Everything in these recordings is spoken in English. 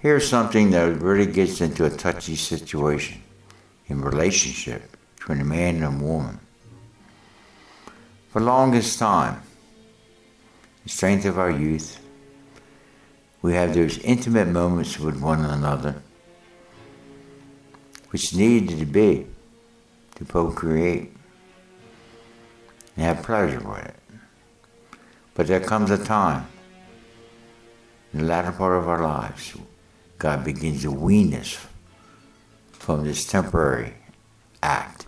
Here's something that really gets into a touchy situation in relationship between a man and a woman. For the longest time, the strength of our youth, we have those intimate moments with one another, which needed to be to procreate and have pleasure with it. But there comes a time in the latter part of our lives, God begins to wean us from this temporary act.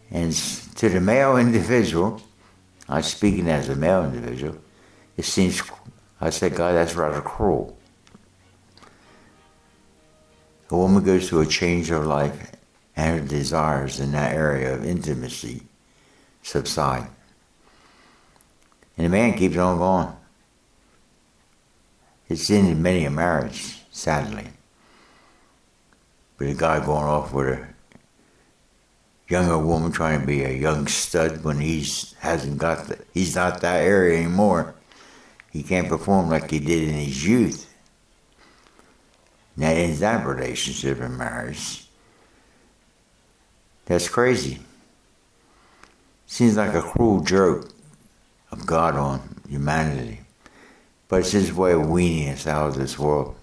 And to the male individual, I'm speaking as a male individual, it seems, I said, God, that's rather cruel. A woman goes through a change of life and her desires in that area of intimacy subside. And the man keeps on going. It's in many a marriage, sadly. But a guy going off with a younger woman trying to be a young stud when he's not that area anymore. He can't perform like he did in his youth. Now in that relationship and marriage, that's crazy. Seems like a cruel joke of God on humanity. But it's His way of weaning us out of this world,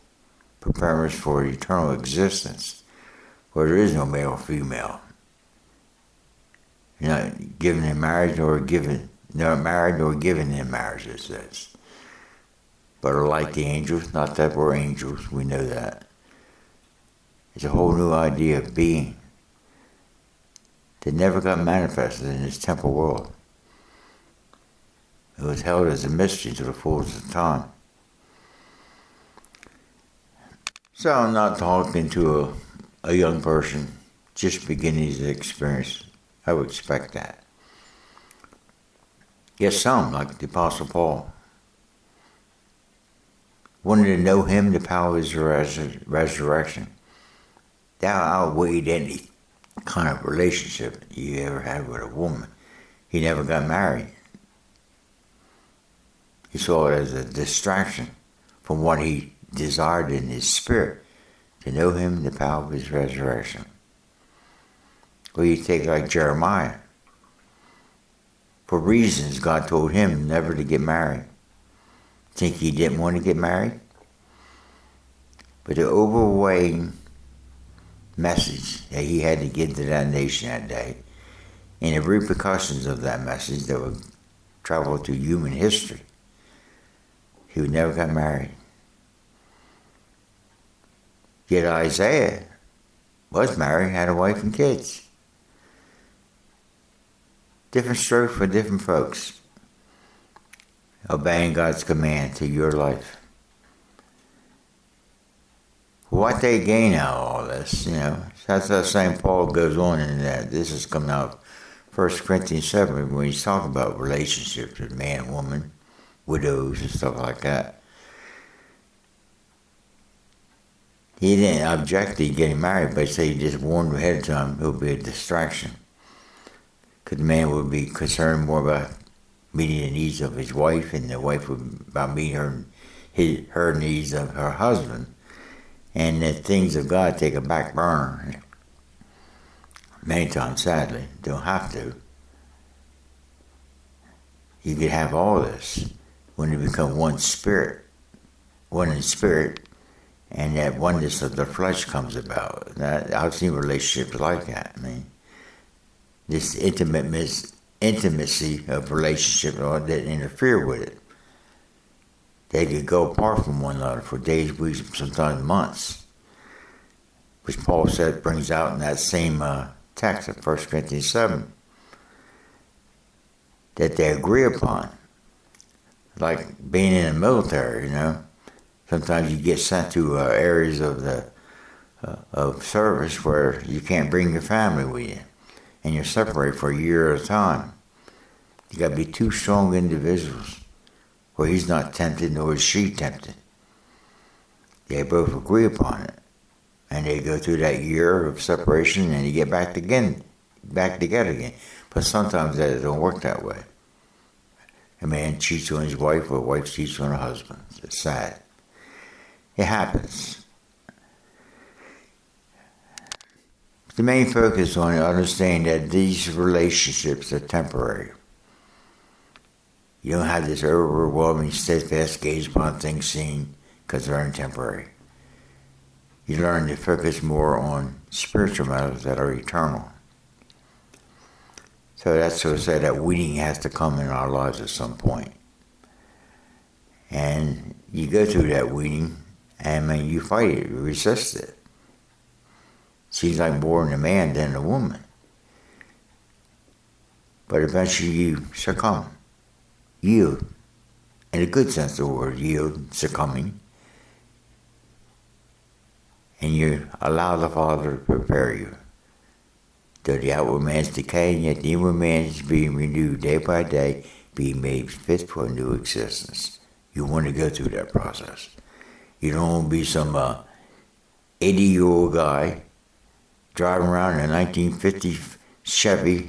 preparing us for eternal existence, where there is no male or female. You're not given in marriage or given, not married nor given in marriage, it says. But are like the angels, not that we're angels, we know that. It's a whole new idea of being that never got manifested in this temporal world. It was held as a mystery to the fullest of time. So I'm not talking to a young person just beginning his experience. I would expect that. Yet some, like the Apostle Paul, wanted to know Him, the power of His resurrection. That outweighed any kind of relationship you ever had with a woman. He never got married. He saw it as a distraction from what he desired in his spirit, to know Him, the power of His resurrection. Or you take like Jeremiah. For reasons God told him never to get married. Think he didn't want to get married? But the overwhelming message that he had to give to that nation that day, and the repercussions of that message that would travel through human history, he would never got married. Yet Isaiah was married, had a wife and kids. Different stroke for different folks. Obeying God's command to your life. What they gain out of all this, that's how St. Paul goes on in that. This is coming out of 1 Corinthians 7 when he's talking about relationships with man and woman, widows and stuff like that. He didn't object to getting married, but say he just warned ahead of time it would be a distraction. Because the man would be concerned more about meeting the needs of his wife, and the wife would about meeting her needs of her husband. And the things of God take a back burner. Many times, sadly, don't have to. You could have all this when you become one spirit, one in spirit, and that oneness of the flesh comes about. I've seen relationships like that. I mean, this intimacy of relationship didn't interfere with it. They could go apart from one another for days, weeks, sometimes months, which Paul said brings out in that same text of 1 Corinthians 7, that they agree upon. Like being in the military, sometimes you get sent to areas of service where you can't bring your family with you, and you're separated for a year at a time. You got to be two strong individuals, where he's not tempted nor is she tempted. They both agree upon it, and they go through that year of separation, and you get back together again. But sometimes that don't work that way. A man cheats on his wife, or a wife cheats on her husband. It's sad. It happens. The main focus on understanding that these relationships are temporary. You don't have this overwhelming, steadfast gaze upon things seen because they're temporary. You learn to focus more on spiritual matters that are eternal. So that's to say that weaning has to come in our lives at some point. And you go through that weaning, and when you fight it, you resist it. Seems like more in a man than a woman. But eventually you succumb. Yield. In a good sense of the word, yield, succumbing. And you allow the Father to prepare you. Though the outward man's decaying, yet the inward man is being renewed day by day, being made fit for a new existence. You want to go through that process. You don't want to be some 80-year-old guy driving around in a 1950 Chevy,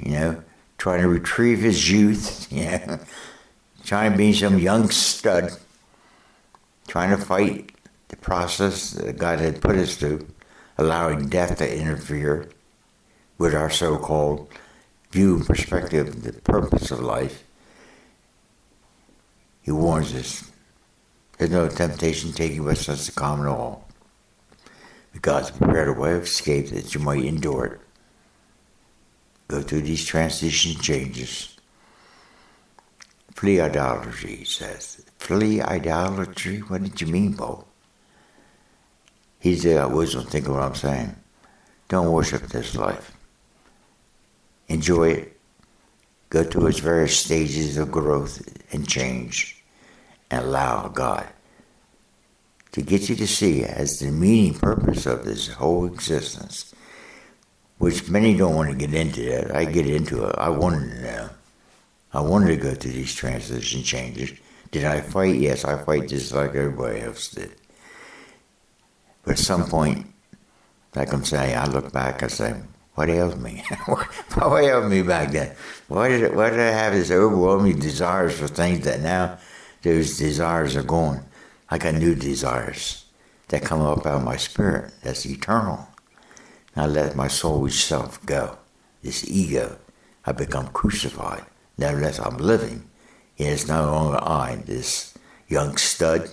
trying to retrieve his youth, trying to be some young stud, trying to fight the process that God had put us through, allowing death to interfere with our so-called view and perspective of the purpose of life. He warns us, there's no temptation taking us such to common all. But God's prepared a way of escape that you might endure it. Go through these transition changes. Flee idolatry, he says. Flee idolatry? What did you mean, Bo? He's there, wisdom, think of what I'm saying. Don't worship this life. Enjoy it. Go through its various stages of growth and change. And allow God to get you to see as the meaning purpose of this whole existence, which many don't want to get into that. I get into it. I wanted to know. I wanted to go through these transition changes. Did I fight? Yes, I fight just like everybody else did. But at some point, like I'm saying, I look back and say, what ails me? What ailed me back then? Why did I have this overwhelming desires for things that now those desires are gone? I got new desires that come up out of my spirit. That's eternal. I let my soul self go. This ego, I become crucified. Nevertheless, I'm living. And it's no longer I, this young stud.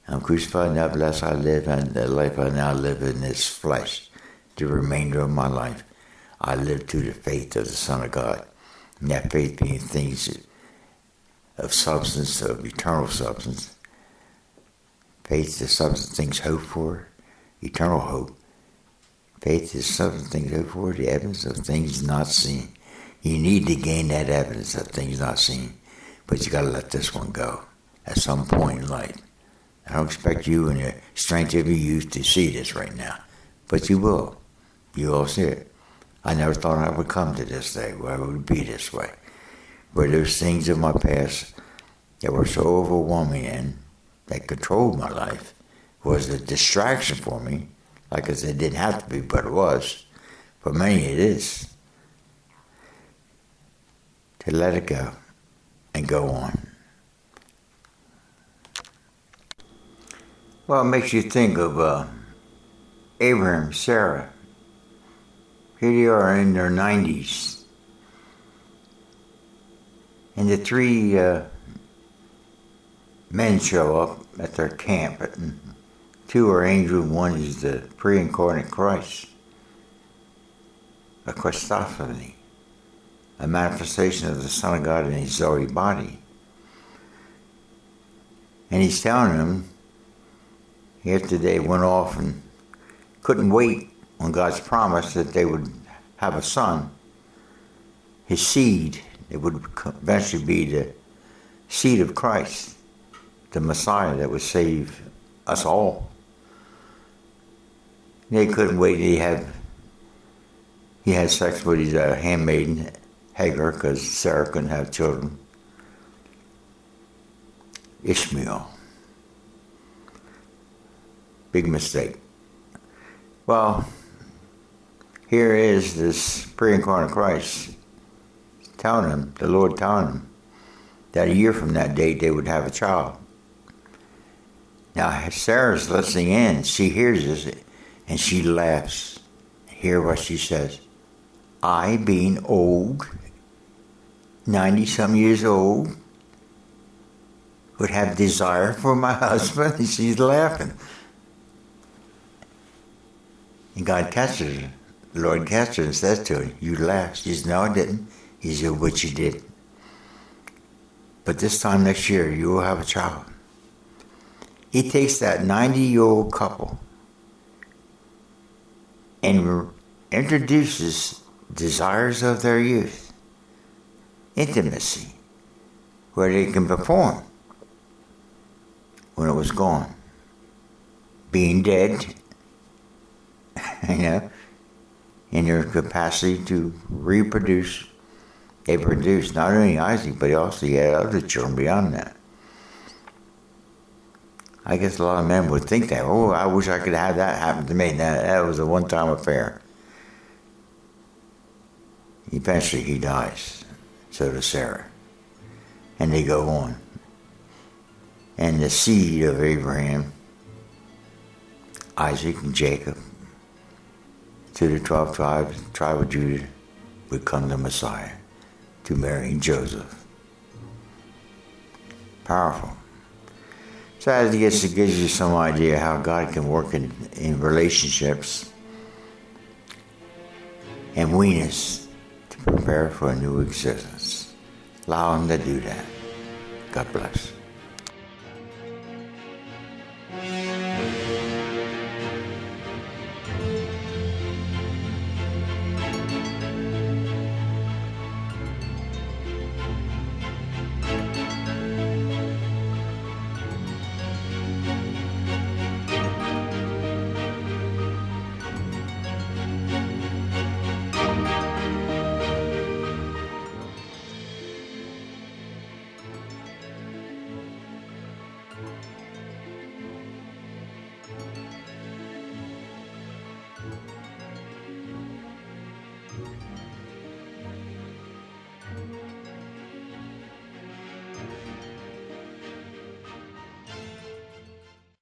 I'm crucified, nevertheless I live, and the life I now live in this flesh. The remainder of my life, I live through the faith of the Son of God. And that faith being things of substance, of eternal substance. Faith is substance, things hoped for, eternal hope. Faith is substance, things hoped for, the evidence of things not seen. You need to gain that evidence of things not seen, but you got to let this one go at some point in life. I don't expect you in the strength of your youth to see this right now, but you will. You will see it. I never thought I would come to this day where I would be this way, where there's things in my past that were so overwhelming and that controlled my life was a distraction for me. Like I said, it didn't have to be, but it was. For many, it is. To let it go and go on. Well, it makes you think of Abraham, Sarah. Here they are in their 90s. And the three men show up at their camp. And two are angels, one is the pre-incarnate Christ. A Christophany, a manifestation of the Son of God in his Zoe body. And he's telling them, after they went off and couldn't wait on God's promise that they would have a son, his seed, it would eventually be the seed of Christ, the Messiah that would save us all. They couldn't wait. He had sex with his handmaiden, Hagar, because Sarah couldn't have children. Ishmael. Big mistake. Well, here is this pre-incarnate Christ telling him, the Lord telling him, that a year from that date they would have a child. Now, Sarah's listening in. She hears this and she laughs. Hear what she says. I, being old, 90-some years old, would have desire for my husband, and she's laughing. And God catches her. The Lord catches her and says to her, you laughed. She says, no, I didn't. He said, what you did. But this time next year, you will have a child. He takes that 90-year-old couple and introduces desires of their youth, intimacy, where they can perform when it was gone. Being dead, in their capacity to reproduce. They produced not only Isaac, but also he had other children beyond that. I guess a lot of men would think that, oh, I wish I could have that happen to me. That was a one-time affair. Eventually he dies. So does Sarah. And they go on. And the seed of Abraham, Isaac and Jacob, to the 12 tribes, the tribe of Judah, would come the Messiah to marry Joseph. Powerful. So I guess it gives you some idea how God can work in relationships and wean us to prepare for a new existence. Allow Him to do that. God bless.